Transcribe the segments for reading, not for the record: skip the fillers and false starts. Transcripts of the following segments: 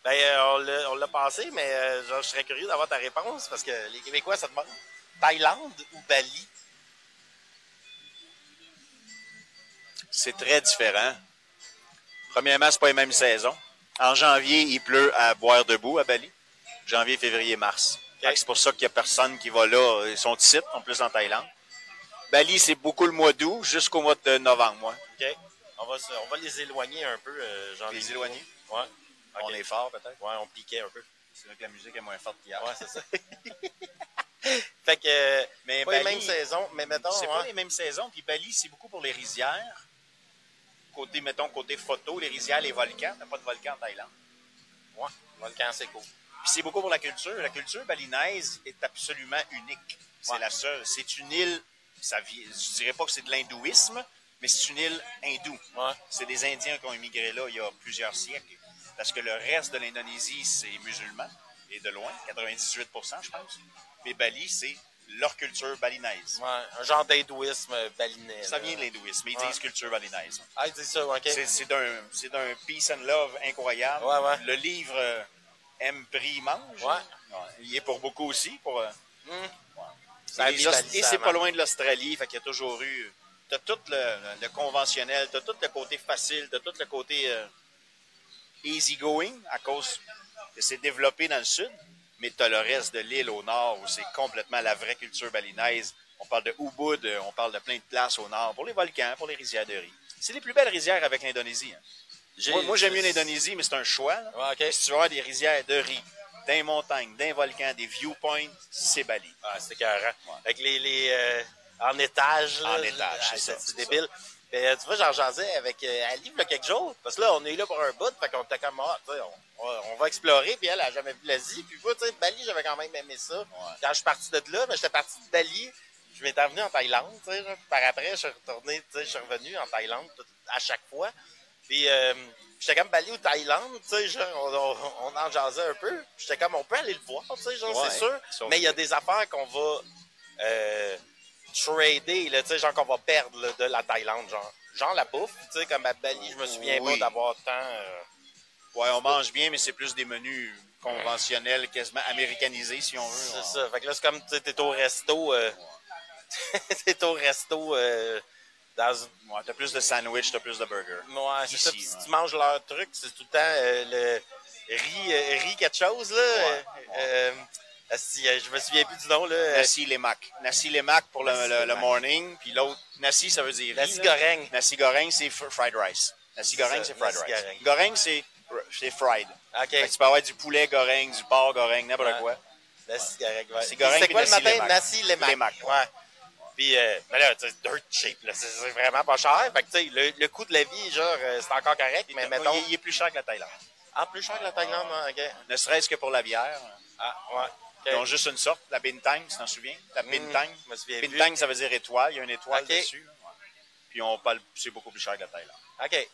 Ben, on l'a passé, mais genre, je serais curieux d'avoir ta réponse parce que les Québécois se demandent Thaïlande ou Bali? C'est très différent. Premièrement, c'est pas les mêmes saisons. En janvier, il pleut à boire debout à Bali. Janvier, février, mars. Okay. C'est pour ça qu'il n'y a personne qui va là. Ils sont ici, en plus en Thaïlande. Bali, c'est beaucoup le mois d'août jusqu'au mois de novembre. Moi. OK. On va les éloigner un peu. Les éloigner? Ouais. Okay. On est fort, peut-être? Ouais, on piquait un peu. C'est vrai que la musique est moins forte qu'hier. Ouais, c'est ça. Fait que, mais pas Bali, les mêmes saisons, mais mettons... C'est pas les mêmes saisons. Puis Bali, c'est beaucoup pour les rizières. Côté photo, les rizières, les volcans. T'as pas de volcan en Thaïlande. Ouais, volcan, c'est cool. Puis c'est beaucoup pour la culture. La culture balinaise est absolument unique. C'est la seule. C'est une île, je dirais pas que c'est de l'hindouisme, mais c'est une île hindoue. Ouais. C'est des Indiens qui ont immigré là il y a plusieurs siècles. Parce que le reste de l'Indonésie, c'est musulman, et de loin, 98%, je pense. Mais Bali, c'est leur culture balinaise. Ouais, un genre d'hindouisme balinais. Ça vient de l'hindouisme, mais ils disent culture balinaise. Ah, ils disent ça, OK. C'est d'un peace and love incroyable. Ouais. Le livre Aime, prie, mange. Ouais. Il est pour beaucoup aussi. Pour, ouais. Et c'est pas loin de l'Australie, fait qu'il y a toujours eu... T'as tout le conventionnel, t'as tout le côté facile, t'as tout le côté easy going, à cause que c'est développé dans le sud, mais t'as le reste de l'île au nord, où c'est complètement la vraie culture balinaise. On parle de Ubud, on parle de plein de places au nord, pour les volcans, pour les rizières de riz. C'est les plus belles rizières avec l'Indonésie. Hein. Moi, j'aime mieux l'Indonésie, mais c'est un choix. Ouais, okay. Si tu veux avoir des rizières de riz, des montagnes, des volcans, des viewpoints, c'est Bali. Ah, c'est carré. Avec en étage. Là, en étage, c'est débile. Mais, tu vois, j'en jasais avec Ali il y a quelques jours, parce que là, on est là pour un bout, fait qu'on était comme, on va explorer, puis elle a jamais vu l'Asie. Puis, tu sais, Bali, j'avais quand même aimé ça. Ouais. Quand je suis parti de là, mais j'étais parti de Bali, je m'étais revenu en Thaïlande, tu sais. Par après, je suis retourné, tu sais, je suis revenu en Thaïlande à chaque fois. Puis, j'étais comme Bali ou Thaïlande, tu sais, genre, on en jasait un peu. J'étais comme, on peut aller le voir, tu sais, genre, c'est sûr. Mais il y a des affaires qu'on va trader, là, tu sais, genre qu'on va perdre là, de la Thaïlande, genre la bouffe, tu sais, comme à Bali, je me souviens pas d'avoir tant... Ouais, on mange bien, mais c'est plus des menus conventionnels, quasiment américanisés, si on veut. C'est ça. Fait que là, c'est comme, tu sais, t'es au resto... t'es au resto... Ouais, t'as plus de sandwich, t'as plus de burger. Ouais, c'est ça. Si tu manges leur truc, c'est tout le temps le riz quelque chose, là. Je me souviens plus du nom, là. Nasi lemak. Nasi lemak pour le morning, puis l'autre, nasi, ça veut dire nasi goreng. Nasi goreng, c'est fried rice. Nasi goreng, c'est fried rice. Goreng, c'est fried. OK. Tu peux avoir du poulet goreng, du porc goreng, n'importe quoi. Nasi goreng, ouais. C'est quoi le matin? Nasi lemak. Ouais. Puis, ben là, tu sais, dirt cheap, là. C'est vraiment pas cher. Fait que, tu sais, le coût de la vie, genre, c'est encore correct, mais mettons... Il est plus cher que la Thaïlande. Ah, plus cher que la Thaïlande, OK. Ne serait-ce que pour la bière. Ah, ouais. Ils ont juste une sorte, la bintang, tu t'en souviens? La bintang. Bintang, ça veut dire étoile. Il y a une étoile dessus. Ouais. Puis on parle, c'est beaucoup plus cher que la Thaïlande. OK.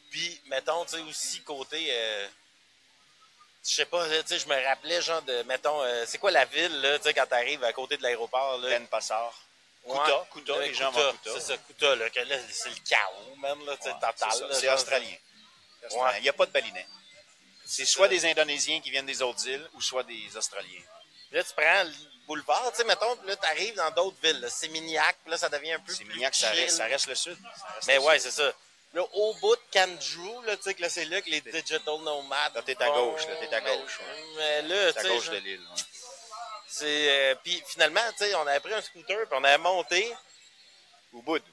Puis, mettons, tu sais, aussi, côté... je sais pas, tu sais, je me rappelais, genre, de, mettons, c'est quoi la ville, là, tu sais, quand t'arrives à côté de l'aéroport, là? Denpasar. Kuta, les gens vont Kuta. C'est ça, Kuta, là, que là, c'est le chaos, même, là, tu sais, total. C'est australien. Il n'y a pas de balinais. C'est soit des Indonésiens qui viennent des autres îles ou soit des Australiens. Là, tu prends le boulevard, tu sais, mettons, là, tu arrives dans d'autres villes. Sémignac, là, ça devient un peu Sémignac, plus ça reste le sud. Mais ouais, c'est ça. Là, au bout de Kanju, là, tu sais, que là, c'est là que les digital nomades... Là, t'es à gauche, là, t'es à gauche. Mais là, tu sais... à gauche de l'île, ouais. C'est... puis finalement, tu sais, on avait pris un scooter, puis on avait monté... Ubud.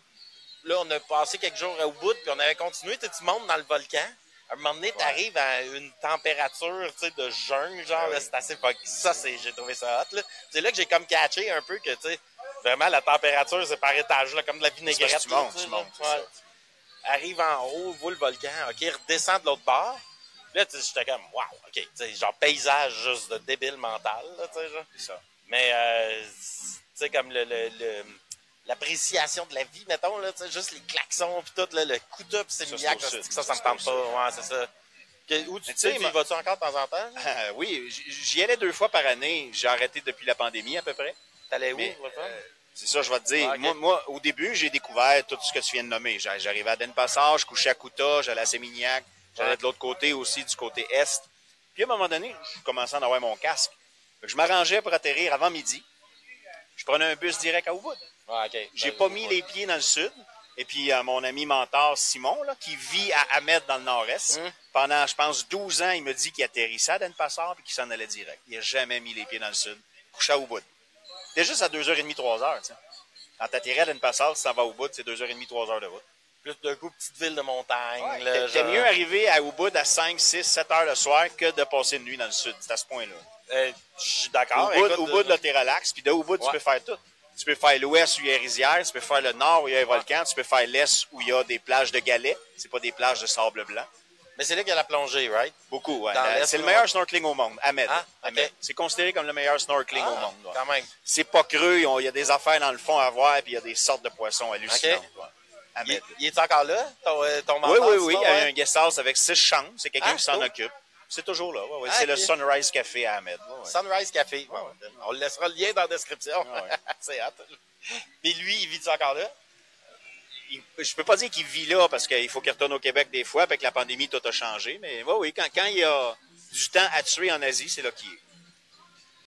Là, on a passé quelques jours à Ubud, puis on avait continué, tu montes dans le volcan. À un moment donné, t'arrives à une température, tu sais, de jungle, genre, là, c'est assez... Ça, j'ai trouvé ça hot, là. C'est là que j'ai comme catché un peu que, tu sais, vraiment, la température, c'est par étage, là, comme de la vinaigrette. Tu montes. Arrive en haut, voit le volcan, OK, redescend de l'autre bord. Là, tu sais, j'étais comme, wow, OK, tu sais, genre paysage juste de débile mental, là, tu sais, genre. C'est ça. Mais, tu sais, comme l'appréciation de la vie, mettons, là, tu sais, juste les klaxons pis tout, là, le Kuta pis Sémignac, ça me tente pas. Ouais, c'est ça. Où tu sais, y vas-tu encore de temps en temps? Oui, j'y allais 2 fois par année. J'ai arrêté depuis la pandémie, à peu près. T'allais où, c'est ça, je vais te dire. Okay. Moi, au début, j'ai découvert tout ce que tu viens de nommer. J'arrivais à Denpasar, je couchais à Kuta, j'allais à Sémignac, j'allais de l'autre côté aussi, du côté est. Puis à un moment donné, je commençais à en avoir mon casque. Fait que je m'arrangeais pour atterrir avant midi. Je prenais un bus direct à Ubud. Ah, OK. J'ai pas mis les pieds dans le sud. Et puis, mon ami mentor Simon, là, qui vit à Ahmed dans le nord-est, pendant, je pense, 12 ans, il me dit qu'il atterrissait à Denpasar et qu'il s'en allait direct. Il n'a jamais mis les pieds dans le sud. Couché à Ubud. T'es juste à 2h30, 3h. T'sais. Quand t'atterris à Denpasar, si t'en vas à Ubud, c'est 2h30, 3h de route. Plus d'un coup, petite ville de montagne. Ouais, t'es mieux arriver à Ubud à 5, 6, 7 heures le soir que de passer une nuit dans le sud. C'est à ce point-là. Je suis d'accord. Ubud, là, t'es relax. Puis de Ubud, tu peux faire tout. Tu peux faire l'ouest où il y a les rizières, tu peux faire le nord où il y a les volcans, tu peux faire l'est où il y a des plages de galets. C'est pas des plages de sable blanc. Mais c'est là qu'il y a la plongée, right? Beaucoup, ouais. C'est le meilleur snorkeling au monde, Ahmed. Ah, Ahmed. okay. C'est considéré comme le meilleur snorkeling au monde. Ouais. Quand même. C'est pas creux, il y a des affaires dans le fond à voir, puis il y a des sortes de poissons hallucinantes. Okay. Ouais. Ahmed. Il est encore là, ton mentor? Oui. Il y a un guest house avec 6 chambres. C'est quelqu'un qui s'en occupe. C'est toujours là. Ouais. C'est le Sunrise Café à Ahmed. Ouais. Sunrise Café. Ouais. On laissera le lien dans la description. Ouais. C'est hâte. Et lui, il vit encore là? Je peux pas dire qu'il vit là parce qu'il faut qu'il retourne au Québec des fois. Avec la pandémie, tout a changé. Mais oui, quand il y a du temps à tuer en Asie, c'est là qu'il est.